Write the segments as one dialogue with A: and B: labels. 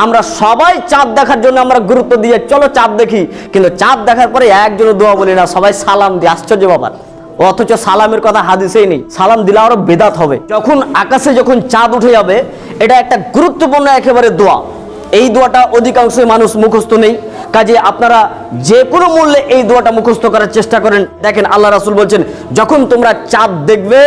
A: আমরা সবাই চাঁদ দেখার জন্য আমরা গুরুত্ব দিয়ে চলো চাঁদ দেখি, কিন্তু চাঁদ দেখার পরে একজনও দোয়া বলি না, সবাই সালাম দিয়ে। আশ্চর্য ব্যাপার, অথচ সালামের কথা হাদিসেই নেই। সালাম দিলে আরো বেদাত হবে। যখন আকাশে যখন চাঁদ উঠে যাবে, এটা একটা গুরুত্বপূর্ণ একেবারে দোয়া। এই দোয়াটা অধিকাংশ মানুষ মুখস্থ নেই, কাজে আপনারা যে কোনো মূল্যে এই দোয়াটা মুখস্থ করার চেষ্টা করেন। দেখেন আল্লাহ রাসূল বলছেন, যখন তোমরা চাঁদ দেখবে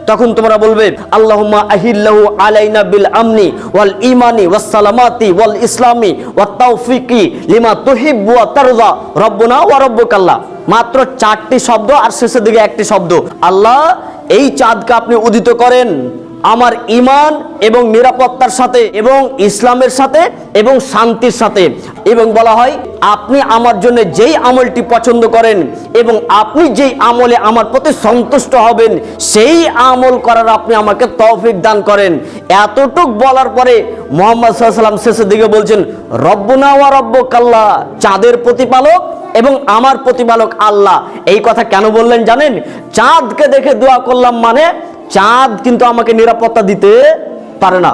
A: তখন তোমরা বলবে আল্লাহুম্মা আহিল্লাহু আলাইনা বিল আমনি ওয়াল ঈমানি ওয়াস সালামাতি ওয়াল ইসলামি ওয়াত তাওফিকি লিমা তুহিব্বু ওয়া তারদা রব্বুনা ওয়া রব্বুকাল্লাহ। মাত্র 4টি শব্দ আর শেষের দিকে একটি শব্দ। আল্লাহ, এই চাঁদকে আপনি উদিত করেন আমার ঈমান এবং নিরাপত্তার সাথে এবং ইসলামের সাথে এবং শান্তির সাথে, এবং বলা হয় আপনি আমার জন্য যেই আমলটি পছন্দ করেন এবং আপনি যেই আমলে আমার প্রতি সন্তুষ্ট হবেন সেই আমল করার আপনি আমাকে তৌফিক দান করেন। এতটুক বলার পরে মুহাম্মদ সাল্লাল্লাহু আলাইহি ওয়াসাল্লাম শেষের দিকে বলছেন রব্বুনা ওয়া রব্বুকাল্লাহ, চাঁদের প্রতিপালক এবং আমার প্রতিপালক আল্লাহ। এই কথা কেন বললেন জানেন? চাঁদকে দেখে দোয়া করলাম মানে চাঁদ কিন্তু আমাকে নিরাপত্তা দিতে পারে না।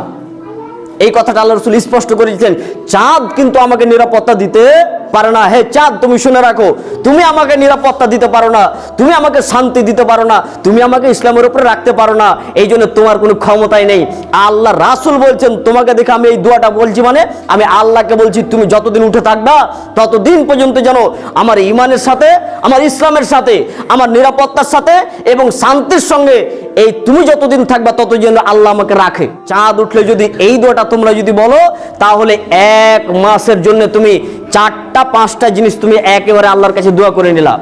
A: এই কথাটা আল্লাহ রাসূল স্পষ্ট করে দিয়েছেন, চাঁদ কিন্তু আমাকে নিরাপত্তা দিতে পারে না। হে চাঁদ, তুমি শুনে রাখো, তুমি আমাকে নিরাপত্তা দিতে পারো না, তুমি আমাকে শান্তি দিতে পারো না, তুমি আমাকে ইসলামের উপরে রাখতে পারো না, এই জন্য তোমার কোনো ক্ষমতাই নেই। আল্লাহ রাসূল বলছেন, তোমাকে দেখে আমি এই দোয়াটা বলছি মানে আমি আল্লাহকে বলছি তুমি যতদিন উঠে থাকবা ততদিন পর্যন্ত যেন আমার ঈমানের সাথে, আমার ইসলামের সাথে, আমার নিরাপত্তার সাথে এবং শান্তির সঙ্গে এই তুমি যতদিন থাকবা ততদিন যেন আল্লাহ আমাকে রাখে। চাঁদ উঠলে যদি এই দোয়াটা তোমরা যদি বলো, তাহলে 1 মাসের জন্য তুমি 4টা 5টা জিনিস তুমি একেবারে আল্লাহর কাছে দোয়া করে নিলা।